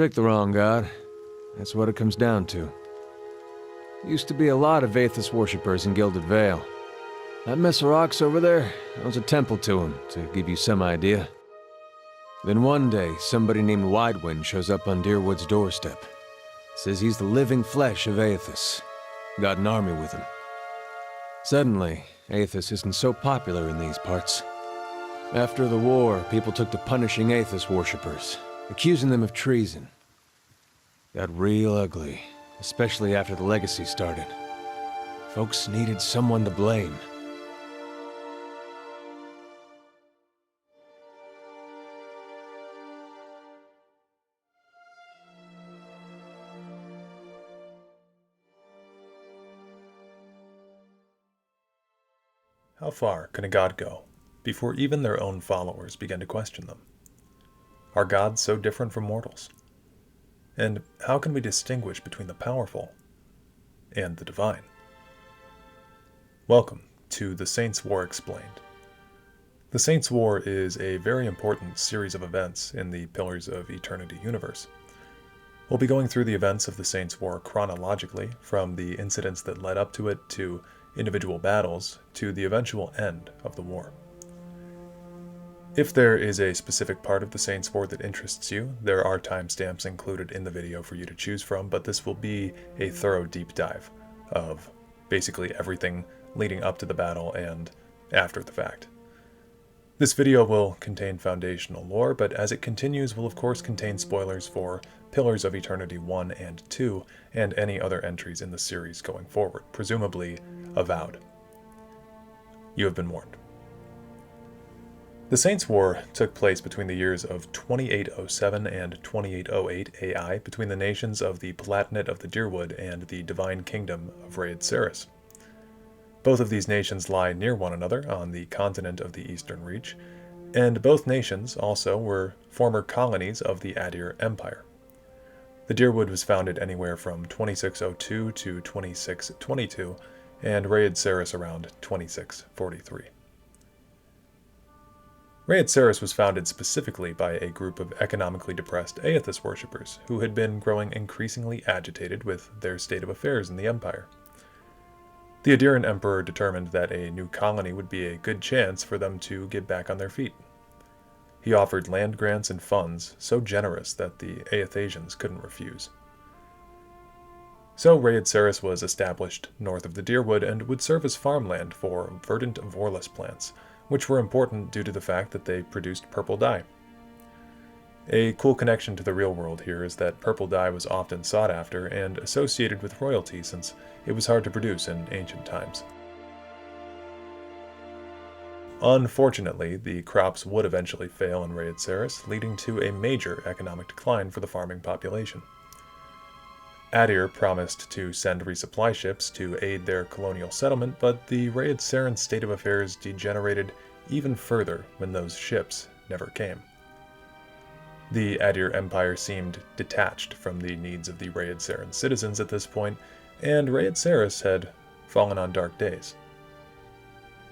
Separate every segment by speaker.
Speaker 1: Picked the wrong god. That's what it comes down to. Used to be a lot of Eothas worshippers in Gilded Vale. That mess of rocks over there, that was a temple to him, to give you some idea. Then one day, somebody named Waidwen shows up on Dyrwood's doorstep. Says he's the living flesh of Eothas. Got an army with him. Suddenly, Eothas isn't so popular in these parts. After the war, people took to punishing Eothas worshippers, accusing them of treason. Got real ugly, especially after the legacy started. Folks needed someone to blame.
Speaker 2: How far can a god go before even their own followers begin to question them? Are gods so different from mortals? And how can we distinguish between the powerful and the divine? Welcome to The Saints' War Explained. The Saints' War is a very important series of events in the Pillars of Eternity universe. We'll be going through the events of the Saints' War chronologically, from the incidents that led up to it to individual battles to the eventual end of the war. If there is a specific part of the Saints' War that interests you, there are timestamps included in the video for you to choose from, but this will be a thorough deep dive of basically everything leading up to the battle and after the fact. This video will contain foundational lore, but as it continues will of course contain spoilers for Pillars of Eternity 1 and 2, and any other entries in the series going forward, presumably avowed. You have been warned. The Saints' War took place between the years of 2807 and 2808 AI between the nations of the Palatinate of the Dyrwood and the Divine Kingdom of Readceras. Both of these nations lie near one another on the continent of the Eastern Reach, and both nations also were former colonies of the Adir Empire. The Dyrwood was founded anywhere from 2602 to 2622, and Readceras around 2643. Readceras was founded specifically by a group of economically depressed Eothas worshippers who had been growing increasingly agitated with their state of affairs in the empire. The Adiran emperor determined that a new colony would be a good chance for them to get back on their feet. He offered land grants and funds so generous that the Eothasians couldn't refuse. So Readceras was established north of the Dyrwood and would serve as farmland for verdant Vorlas plants, which were important due to the fact that they produced purple dye. A cool connection to the real world here is that purple dye was often sought after and associated with royalty since it was hard to produce in ancient times. Unfortunately, the crops would eventually fail in Readceras, leading to a major economic decline for the farming population. Adir promised to send resupply ships to aid their colonial settlement, but the Readceran state of affairs degenerated even further when those ships never came. The Adir Empire seemed detached from the needs of the Readceran citizens at this point, and Readceras had fallen on dark days.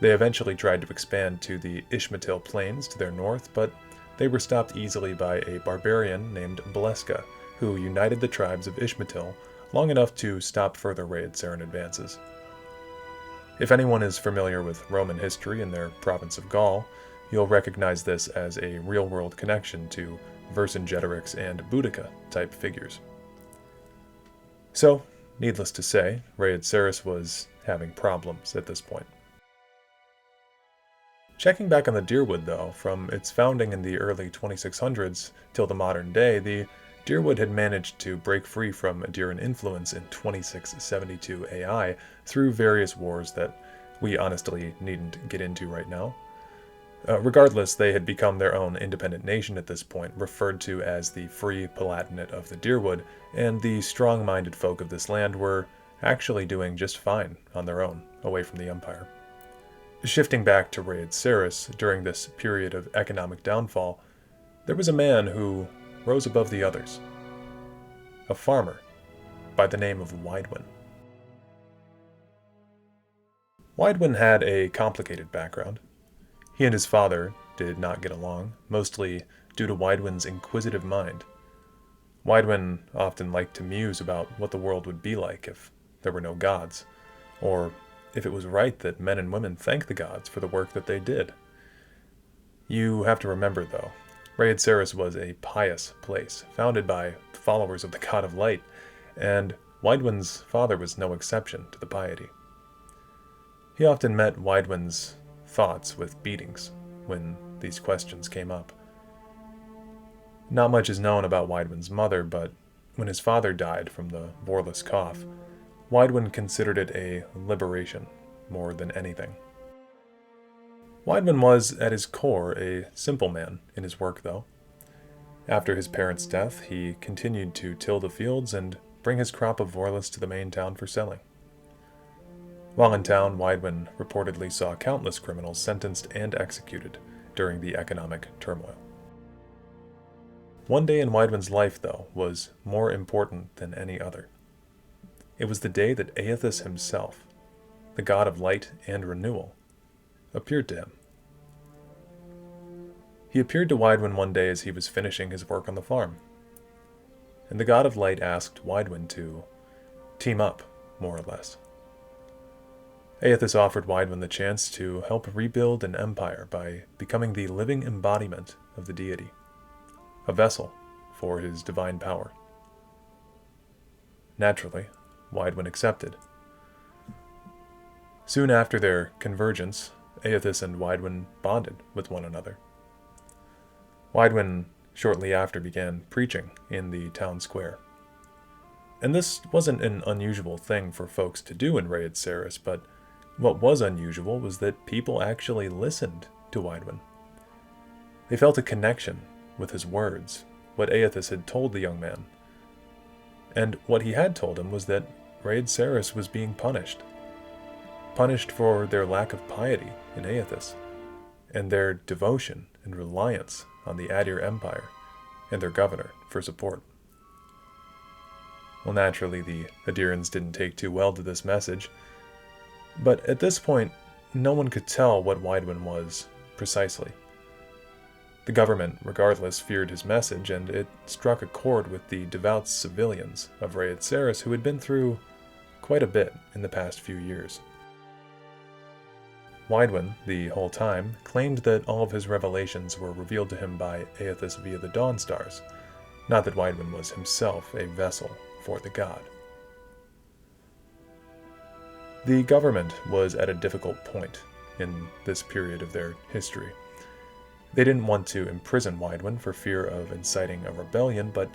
Speaker 2: They eventually tried to expand to the Ishmatil Plains to their north, but they were stopped easily by a barbarian named Bleska, who united the tribes of Ishmatil long enough to stop further Readceran advances. If anyone is familiar with Roman history in their province of Gaul, you'll recognize this as a real-world connection to Vercingetorix and Boudica type figures. So, needless to say, Readceras was having problems at this point. Checking back on the Dyrwood though, from its founding in the early 2600s till the modern day, the Dyrwood had managed to break free from Adiran influence in 2672 AI through various wars that we honestly needn't get into right now. Regardless, they had become their own independent nation at this point, referred to as the Free Palatinate of the Dyrwood, and the strong-minded folk of this land were actually doing just fine on their own, away from the Empire. Shifting back to Readceras, during this period of economic downfall, there was a man who rose above the others. A farmer by the name of Waidwen. Waidwen had a complicated background. He and his father did not get along, mostly due to Waidwen's inquisitive mind. Waidwen often liked to muse about what the world would be like if there were no gods, or if it was right that men and women thank the gods for the work that they did. You have to remember, though, Readceras was a pious place, founded by followers of the God of Light, and Waidwen's father was no exception to the piety. He often met Waidwen's thoughts with beatings when these questions came up. Not much is known about Waidwen's mother, but when his father died from the Vorlas cough, Waidwen considered it a liberation more than anything. Waidwen was, at his core, a simple man in his work, though. After his parents' death, he continued to till the fields and bring his crop of Vorlas to the main town for selling. While in town, Waidwen reportedly saw countless criminals sentenced and executed during the economic turmoil. One day in Waidwen's life, though, was more important than any other. It was the day that Eothas himself, the god of light and renewal, appeared to him. He appeared to Waidwen one day as he was finishing his work on the farm, and the god of light asked Waidwen to team up, more or less. Eothas offered Waidwen the chance to help rebuild an empire by becoming the living embodiment of the deity, a vessel for his divine power. Naturally, Waidwen accepted. Soon after their convergence, Eothas and Waidwen bonded with one another. Waidwen shortly after began preaching in the town square. And this wasn't an unusual thing for folks to do in Readceras, but what was unusual was that people actually listened to Waidwen. They felt a connection with his words, what Eothas had told the young man. And what he had told him was that Readceras was being punished for their lack of piety in Eothas, and their devotion and reliance on the Adir Empire and their governor for support. Well, naturally, the Adirans didn't take too well to this message, but at this point, no one could tell what Waidwen was precisely. The government, regardless, feared his message, and it struck a chord with the devout civilians of Readceras who had been through quite a bit in the past few years. Waidwen, the whole time, claimed that all of his revelations were revealed to him by Eothas via the Dawn Stars, not that Waidwen was himself a vessel for the god. The government was at a difficult point in this period of their history. They didn't want to imprison Waidwen for fear of inciting a rebellion, but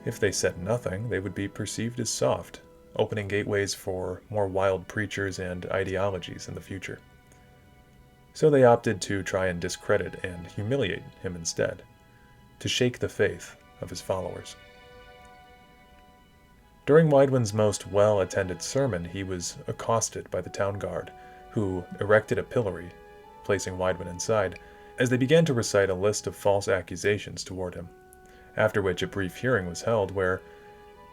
Speaker 2: if they said nothing, they would be perceived as soft, opening gateways for more wild preachers and ideologies in the future. So they opted to try and discredit and humiliate him instead, to shake the faith of his followers. During Waidwen's most well-attended sermon, he was accosted by the town guard, who erected a pillory, placing Waidwen inside, as they began to recite a list of false accusations toward him, after which a brief hearing was held where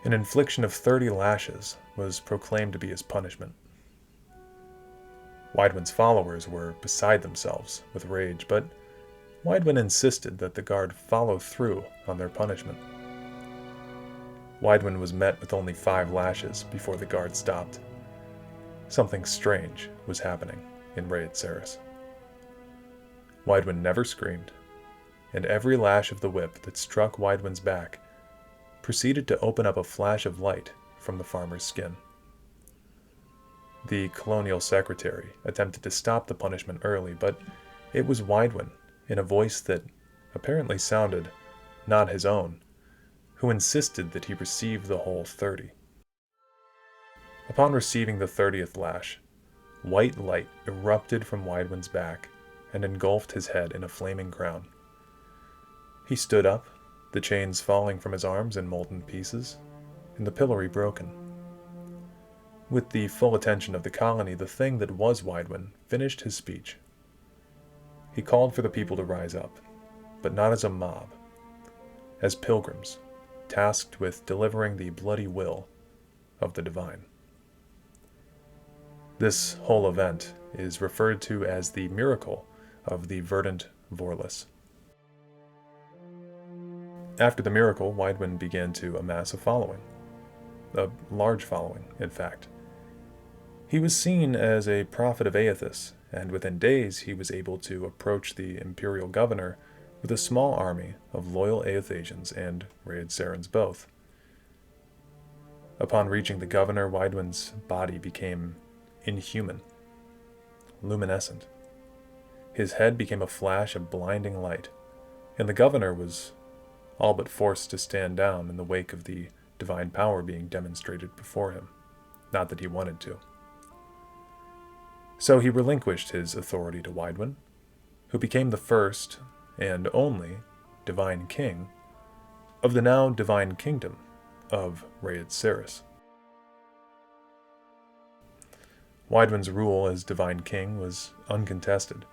Speaker 2: an infliction of 30 lashes was proclaimed to be his punishment. Waidwen's followers were beside themselves with rage, but Waidwen insisted that the guard follow through on their punishment. Waidwen was met with only 5 lashes before the guard stopped. Something strange was happening in Readceras. Waidwen never screamed, and every lash of the whip that struck Waidwen's back proceeded to open up a flash of light from the farmer's skin. The colonial secretary attempted to stop the punishment early, but it was Waidwen, in a voice that apparently sounded not his own, who insisted that he receive the whole 30. Upon receiving the 30th lash, white light erupted from Waidwen's back and engulfed his head in a flaming crown. He stood up, the chains falling from his arms in molten pieces, and the pillory broken. With the full attention of the colony, the thing that was Waidwen finished his speech. He called for the people to rise up, but not as a mob, as pilgrims, tasked with delivering the bloody will of the divine. This whole event is referred to as the miracle of the Verdant Vorlas. After the miracle, Waidwen began to amass a following. A large following, in fact. He was seen as a prophet of Eothas, and within days he was able to approach the imperial governor with a small army of loyal Eothasians and Readcerans both. Upon reaching the governor, Waidwen's body became inhuman, luminescent. His head became a flash of blinding light, and the governor was all but forced to stand down in the wake of the divine power being demonstrated before him. Not that he wanted to. So he relinquished his authority to Waidwen, who became the first and only divine king of the now divine kingdom of Readceras. Waidwen's rule as divine king was uncontested.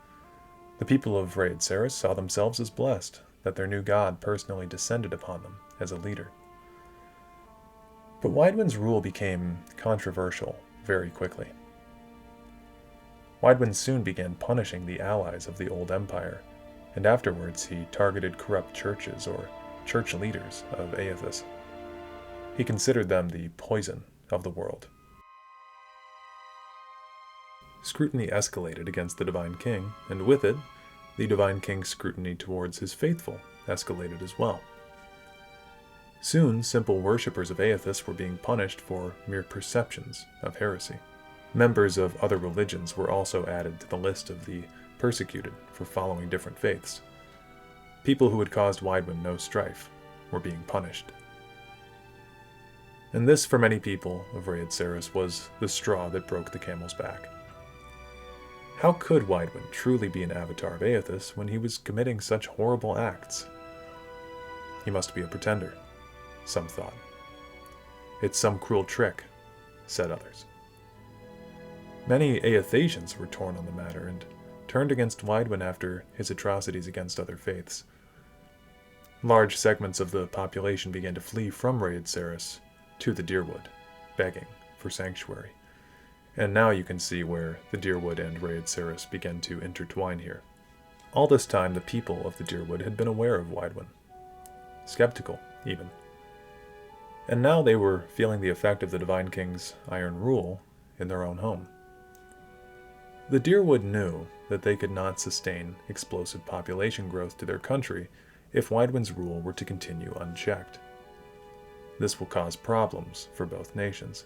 Speaker 2: The people of Readceras saw themselves as blessed that their new god personally descended upon them as a leader. But Waidwen's rule became controversial very quickly. Waidwen soon began punishing the allies of the Old Empire, and afterwards he targeted corrupt churches or church leaders of Eothas. He considered them the poison of the world. Scrutiny escalated against the Divine King, and with it, the Divine King's scrutiny towards his faithful escalated as well. Soon, simple worshippers of Eothas were being punished for mere perceptions of heresy. Members of other religions were also added to the list of the persecuted for following different faiths. People who had caused Waidwen no strife were being punished. And this, for many people of Readceras, was the straw that broke the camel's back. How could Waidwen truly be an avatar of Eothas when he was committing such horrible acts? He must be a pretender, some thought. It's some cruel trick, said others. Many Eothasians were torn on the matter and turned against Waidwen after his atrocities against other faiths. Large segments of the population began to flee from Readceras to the Dyrwood, begging for sanctuary. And now you can see where the Dyrwood and Readceras began to intertwine here. All this time, the people of the Dyrwood had been aware of Waidwen, skeptical even. And now they were feeling the effect of the Divine King's iron rule in their own home. The Dyrwood knew that they could not sustain explosive population growth to their country if Waidwen's rule were to continue unchecked. This will cause problems for both nations.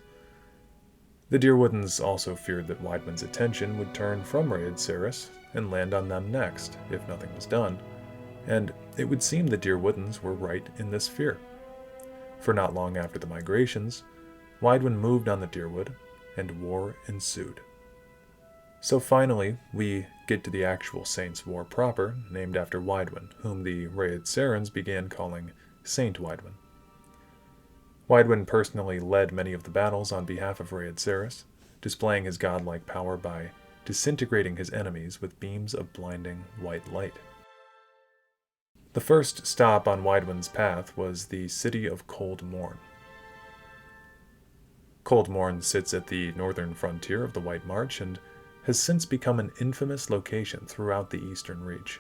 Speaker 2: The Dyrwoodens also feared that Waidwen's attention would turn from Readceras and land on them next, if nothing was done, and it would seem the Dyrwoodens were right in this fear. For not long after the migrations, Waidwen moved on the Dyrwood, and war ensued. So finally, we get to the actual Saints' War proper, named after Waidwen, whom the Readcerans began calling Saint Waidwen. Waidwen personally led many of the battles on behalf of Readceras, displaying his godlike power by disintegrating his enemies with beams of blinding white light. The first stop on Waidwen's path was the city of Cold Morn. Cold Morn sits at the northern frontier of the White March and has since become an infamous location throughout the Eastern Reach.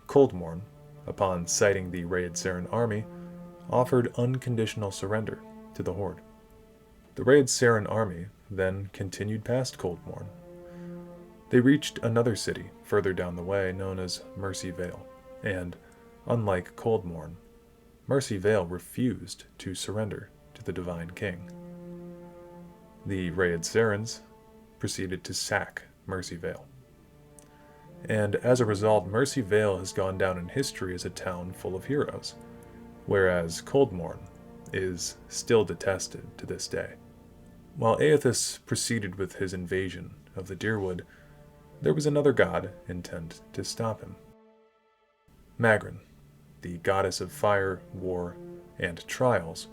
Speaker 2: Cold Morn, upon sighting the Readceran army, offered unconditional surrender to the Horde. The Readceran army then continued past Cold Morn. They reached another city further down the way known as Mercy Vale, and, unlike Cold Morn, Mercy Vale refused to surrender to the Divine King. The Readcerans proceeded to sack Mercy Vale. And as a result, Mercy Vale has gone down in history as a town full of heroes, whereas Cold Morn is still detested to this day. While Eothas proceeded with his invasion of the Dyrwood, there was another god intent to stop him. Magrin, the goddess of fire, war, and trials,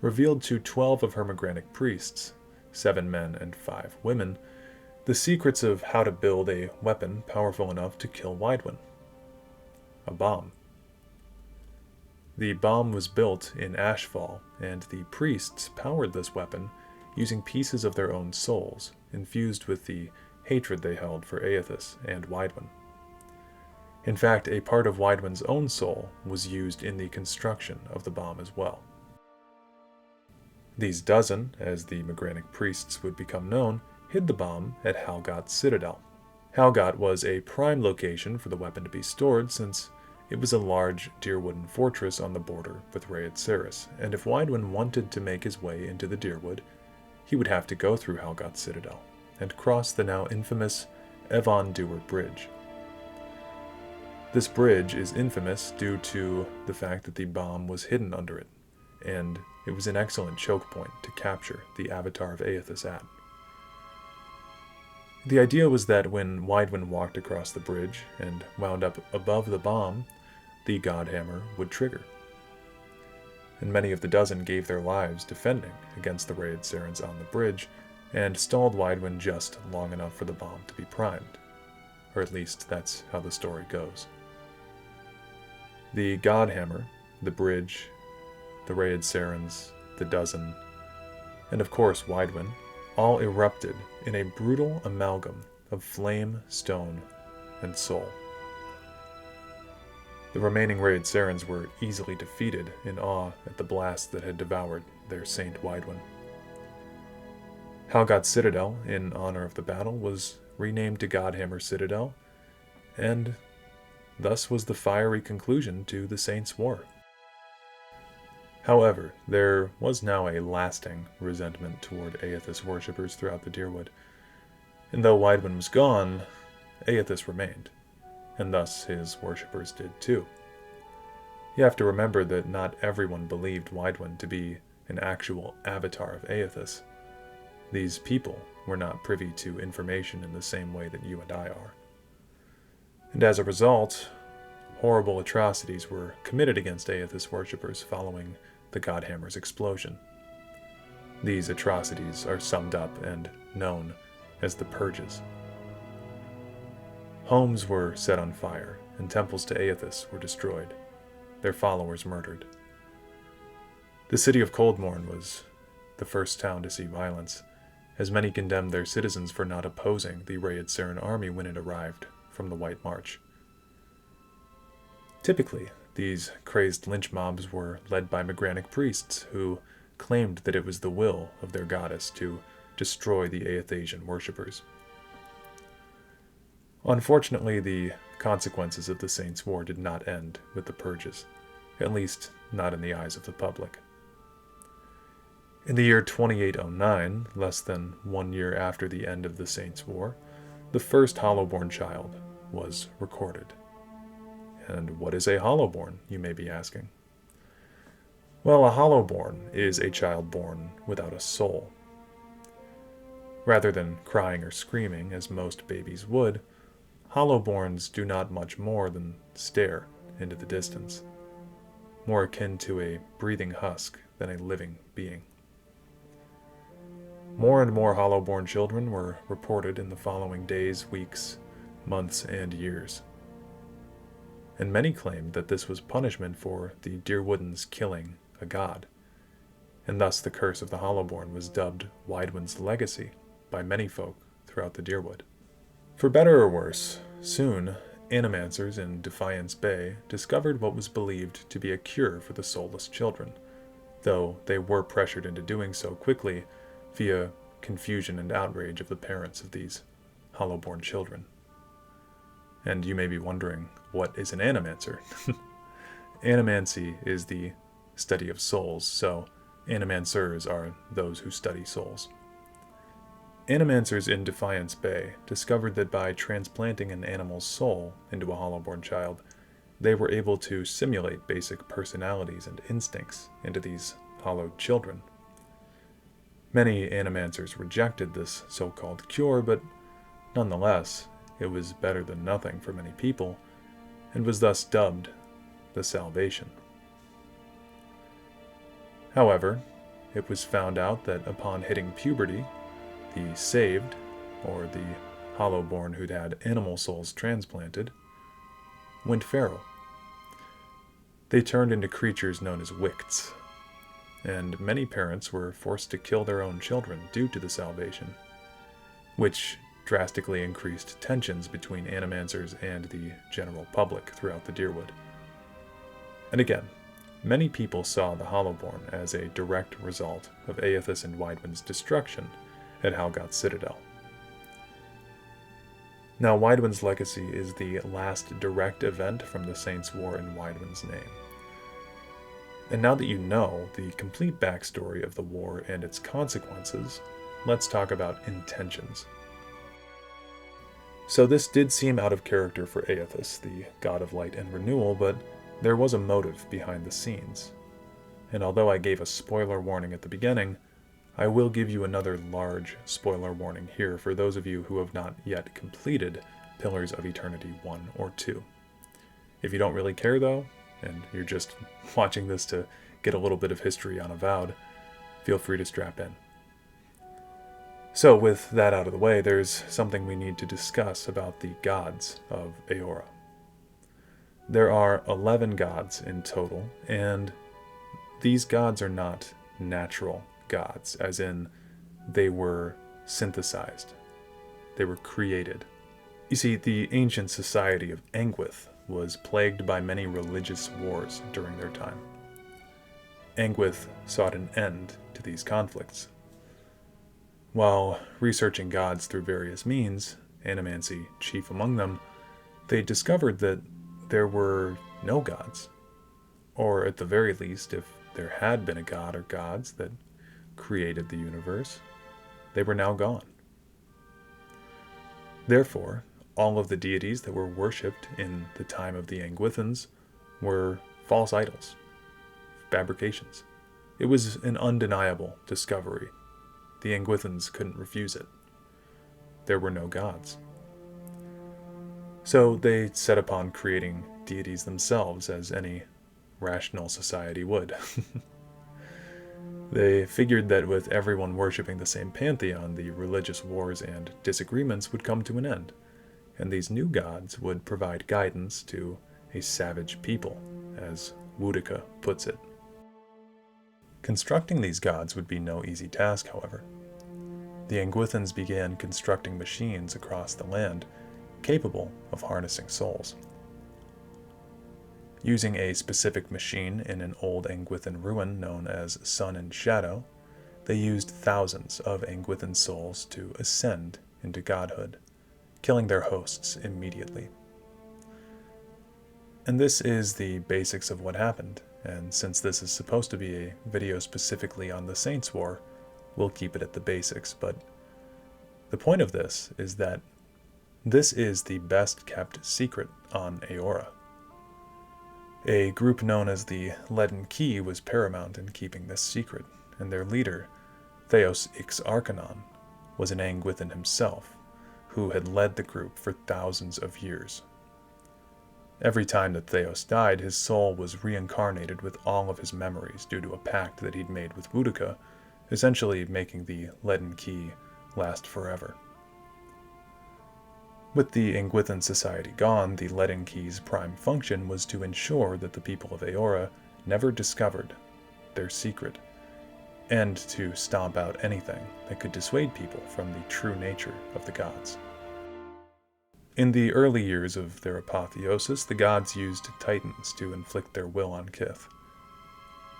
Speaker 2: revealed to 12 of her Magranic priests, 7 men and 5 women, the secrets of how to build a weapon powerful enough to kill Waidwen. A bomb. The bomb was built in Ashfall, and the priests powered this weapon using pieces of their own souls, infused with the hatred they held for Eothas and Waidwen. In fact, a part of Waidwen's own soul was used in the construction of the bomb as well. These dozen, as the Magranic priests would become known, hid the bomb at Halgot's Citadel. Halgot was a prime location for the weapon to be stored, since it was a large Dyrwood fortress on the border with Readceras, and if Waidwen wanted to make his way into the Dyrwood, he would have to go through Halgot's Citadel and cross the now infamous Evon-Dewar Bridge. This bridge is infamous due to the fact that the bomb was hidden under it, and it was an excellent choke point to capture the avatar of Eothas at. The idea was that when Waidwen walked across the bridge and wound up above the bomb, the Godhammer would trigger. And many of the dozen gave their lives defending against the Readcerans on the bridge, and stalled Waidwen just long enough for the bomb to be primed. Or at least that's how the story goes. The Godhammer, the bridge, the Readcerans, the dozen, and of course Waidwen, all erupted in a brutal amalgam of flame, stone, and soul. The remaining Readcerans were easily defeated in awe at the blast that had devoured their Saint Waidwen. Halgot's Citadel, in honor of the battle, was renamed to Godhammer Citadel, and thus was the fiery conclusion to the Saints' War. However, there was now a lasting resentment toward Eothas worshippers throughout the Dyrwood, and though Waidwen was gone, Eothas remained, and thus his worshippers did too. You have to remember that not everyone believed Waidwen to be an actual avatar of Eothas. These people were not privy to information in the same way that you and I are. And as a result, horrible atrocities were committed against Eothas worshippers following the Godhammer's explosion. These atrocities are summed up and known as the Purges. Homes were set on fire, and temples to Eothas were destroyed, their followers murdered. The city of Morn was the first town to see violence, as many condemned their citizens for not opposing the Readceran army when it arrived from the White March. Typically, these crazed lynch mobs were led by Magranic priests who claimed that it was the will of their goddess to destroy the Eothasian worshippers. Unfortunately, the consequences of the Saints' War did not end with the Purges, at least not in the eyes of the public. In the year 2809, less than 1 year after the end of the Saints' War, the first Hollowborn child was recorded. And what is a Hollowborn, you may be asking? Well, a Hollowborn is a child born without a soul. Rather than crying or screaming, as most babies would, Hollowborns do not much more than stare into the distance, more akin to a breathing husk than a living being. More and more Hollowborn children were reported in the following days, weeks, months, and years. And many claimed that this was punishment for the Dyrwoodens killing a god, and thus the curse of the Hollowborn was dubbed Waidwen's legacy by many folk throughout the Dyrwood. For better or worse, soon animancers in Defiance Bay discovered what was believed to be a cure for the soulless children, though they were pressured into doing so quickly via confusion and outrage of the parents of these Hollowborn children. And you may be wondering, what is an animancer? Animancy is the study of souls, so animancers are those who study souls. Animancers in Defiance Bay discovered that by transplanting an animal's soul into a Hollowborn child, they were able to simulate basic personalities and instincts into these hollowed children. Many animancers rejected this so-called cure, but nonetheless, it was better than nothing for many people, and was thus dubbed the Salvation. However, it was found out that upon hitting puberty, the saved, or the Hollowborn who'd had animal souls transplanted, went feral. They turned into creatures known as Wicts, and many parents were forced to kill their own children due to the Salvation, which drastically increased tensions between animancers and the general public throughout the Dyrwood. And again, many people saw the Hollowborn as a direct result of Eothas and Waidwen's destruction at Halgot's Citadel. Now, Waidwen's legacy is the last direct event from the Saints' War in Waidwen's name. And now that you know the complete backstory of the war and its consequences, let's talk about intentions. So this did seem out of character for Eothas, the god of light and renewal, but there was a motive behind the scenes. And although I gave a spoiler warning at the beginning, I will give you another large spoiler warning here for those of you who have not yet completed Pillars of Eternity 1 or 2. If you don't really care though, and you're just watching this to get a little bit of history on Avowed, feel free to strap in. So with that out of the way, there's something we need to discuss about the gods of Eora. There are 11 gods in total, and these gods are not natural gods, as in they were synthesized. They were created. You see, the ancient society of Engwithan was plagued by many religious wars during their time. Engwithan sought an end to these conflicts. While researching gods through various means, animancy chief among them, they discovered that there were no gods. Or at the very least, if there had been a god or gods that created the universe, they were now gone. Therefore, all of the deities that were worshipped in the time of the Engwithans were false idols, fabrications. It was an undeniable discovery. The Engwithans couldn't refuse it. There were no gods. So they set upon creating deities themselves, as any rational society would. They figured that with everyone worshipping the same pantheon, the religious wars and disagreements would come to an end, and these new gods would provide guidance to a savage people, as Boudica puts it. Constructing these gods would be no easy task, however. The Engwithans began constructing machines across the land, capable of harnessing souls. Using a specific machine in an old Engwithan ruin known as Sun and Shadow, they used thousands of Engwithan souls to ascend into godhood, killing their hosts immediately. And this is the basics of what happened, and since this is supposed to be a video specifically on the Saints' War, we'll keep it at the basics, but the point of this is that this is the best kept secret on Eora. A group known as the Leaden Key was paramount in keeping this secret, and their leader, Theos Ix Arcanon, was an Engwithan himself, who had led the group for thousands of years. Every time that Theos died, his soul was reincarnated with all of his memories due to a pact that he'd made with Boudica, essentially making the Leaden Key last forever. With the Engwithan society gone, the Leaden Key's prime function was to ensure that the people of Eora never discovered their secret, and to stomp out anything that could dissuade people from the true nature of the gods. In the early years of their apotheosis, the gods used titans to inflict their will on Kith,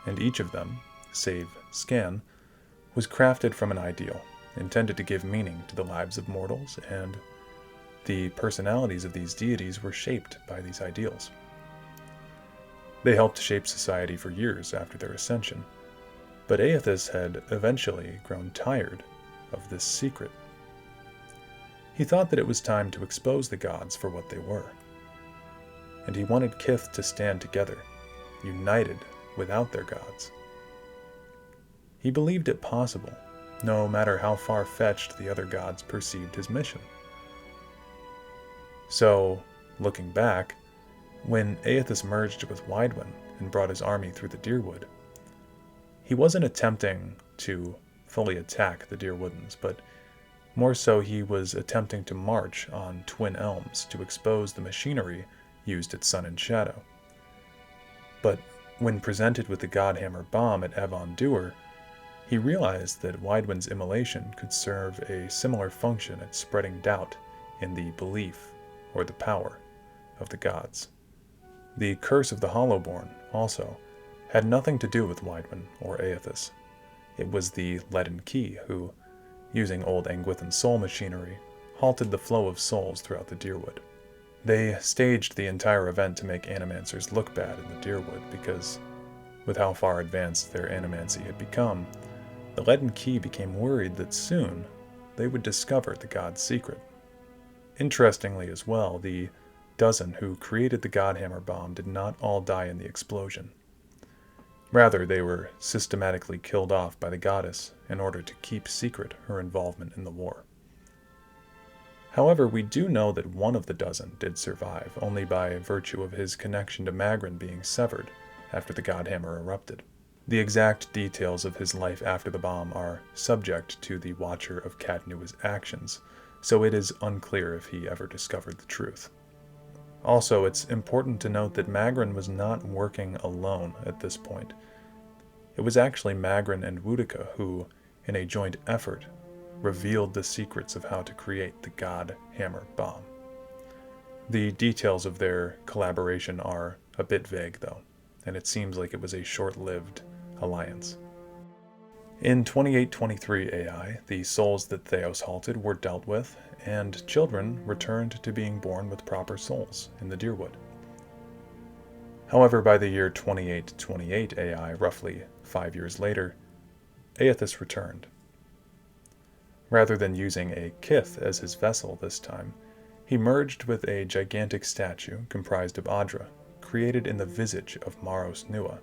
Speaker 2: and each of them, save Scan, was crafted from an ideal, intended to give meaning to the lives of mortals, and the personalities of these deities were shaped by these ideals. They helped shape society for years after their ascension, but Eothas had eventually grown tired of this secret. He thought that it was time to expose the gods for what they were, and he wanted Kith to stand together, united without their gods. He believed it possible, no matter how far-fetched the other gods perceived his mission. So, looking back, when Eothas merged with Waidwen and brought his army through the Dyrwood, he wasn't attempting to fully attack the Dyrwoodans, but more so he was attempting to march on Twin Elms to expose the machinery used at Sun and Shadow. But when presented with the Godhammer bomb at Avon Dŵr, he realized that Waidwen's immolation could serve a similar function at spreading doubt in the belief or the power of the gods. The curse of the Hollowborn, also, had nothing to do with Waidwen or Eothas. It was the Leaden Key who, using old Engwithan soul machinery, halted the flow of souls throughout the Dyrwood. They staged the entire event to make animancers look bad in the Dyrwood because, with how far advanced their animancy had become, the Leaden Key became worried that soon they would discover the god's secret. Interestingly as well, the dozen who created the Godhammer bomb did not all die in the explosion. Rather, they were systematically killed off by the goddess in order to keep secret her involvement in the war. However, we do know that one of the dozen did survive, only by virtue of his connection to Magrin being severed after the Godhammer erupted. The exact details of his life after the bomb are subject to the Watcher of Cadnua's actions, so it is unclear if he ever discovered the truth. Also, it's important to note that Magrin was not working alone at this point. It was actually Magrin and Wudica who, in a joint effort, revealed the secrets of how to create the Godhammer bomb. The details of their collaboration are a bit vague, though, and it seems like it was a short-lived alliance. In 2823 AI, the souls that Theos halted were dealt with, and children returned to being born with proper souls in the Dyrwood. However, by the year 2828 AI, roughly 5 years later, Eothas returned. Rather than using a kith as his vessel this time, he merged with a gigantic statue comprised of Adra, created in the visage of Maros Nua,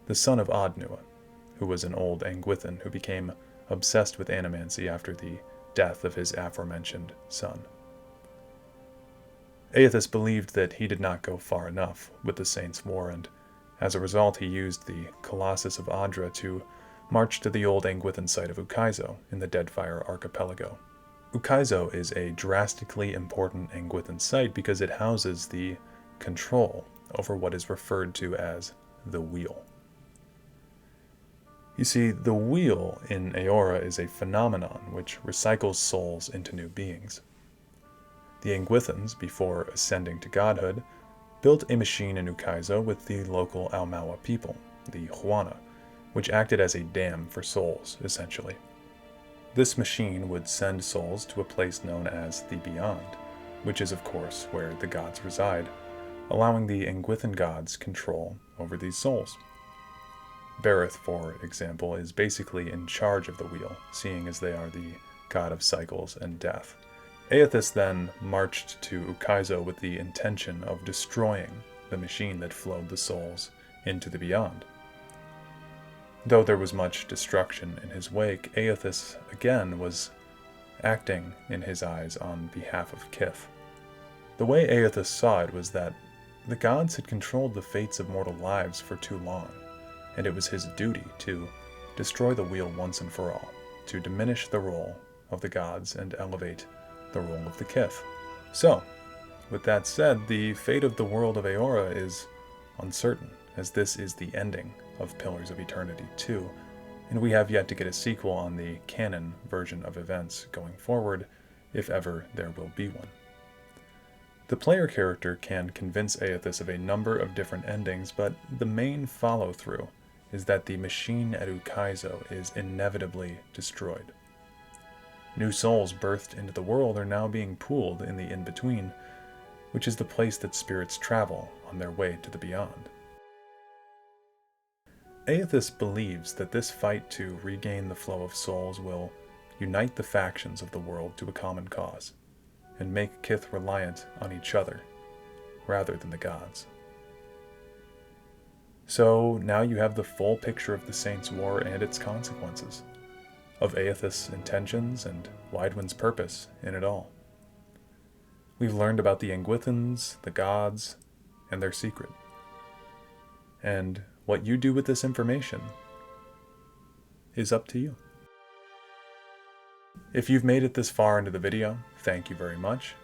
Speaker 2: the son of Ad Nua, who was an old Engwithan who became obsessed with animancy after the death of his aforementioned son. Eothas believed that he did not go far enough with the Saints' War, and as a result he used the Colossus of Adra to march to the old Engwithan site of Ukaizo in the Deadfire Archipelago. Ukaizo is a drastically important Engwithan site because it houses the control over what is referred to as the Wheel. You see, the Wheel in Eora is a phenomenon which recycles souls into new beings. The Engwithans, before ascending to godhood, built a machine in Ukaizo with the local Aumaua people, the Huana, which acted as a dam for souls, essentially. This machine would send souls to a place known as the Beyond, which is of course where the gods reside, allowing the Engwithan gods control over these souls. Bareth, for example, is basically in charge of the Wheel, seeing as they are the god of cycles and death. Eothas then marched to Ukaizo with the intention of destroying the machine that flowed the souls into the Beyond. Though there was much destruction in his wake, Eothas again was acting in his eyes on behalf of Kith. The way Eothas saw it was that the gods had controlled the fates of mortal lives for too long, and it was his duty to destroy the Wheel once and for all, to diminish the role of the gods and elevate the role of the Kith. So, with that said, the fate of the world of Eora is uncertain, as this is the ending of Pillars of Eternity 2, and we have yet to get a sequel on the canon version of events going forward, if ever there will be one. The player character can convince Eothas of a number of different endings, but the main follow-through is that the machine at Ukaizo is inevitably destroyed. New souls birthed into the world are now being pooled in the in-between, which is the place that spirits travel on their way to the Beyond. Eothas believes that this fight to regain the flow of souls will unite the factions of the world to a common cause, and make Kith reliant on each other, rather than the gods. So now you have the full picture of the Saints' War and its consequences, of Eothas' intentions and Waidwen's purpose in it all. We've learned about the Engwithans, the gods, and their secret. And what you do with this information is up to you. If you've made it this far into the video, thank you very much.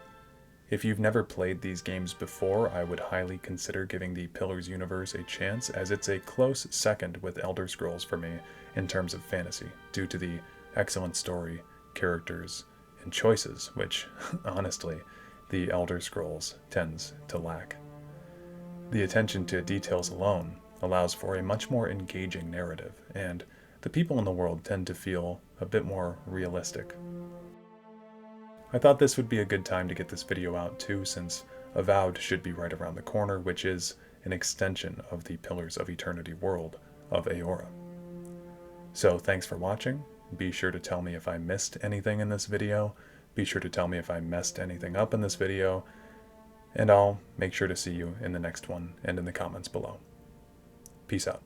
Speaker 2: If you've never played these games before, I would highly consider giving the Pillars universe a chance, as it's a close second with Elder Scrolls for me in terms of fantasy, due to the excellent story, characters, and choices, which, honestly, the Elder Scrolls tends to lack. The attention to details alone allows for a much more engaging narrative, and the people in the world tend to feel a bit more realistic. I thought this would be a good time to get this video out too, since Avowed should be right around the corner, which is an extension of the Pillars of Eternity world of Eora. So thanks for watching. Be sure to tell me if I missed anything in this video. Be sure to tell me if I messed anything up in this video. And I'll make sure to see you in the next one and in the comments below. Peace out.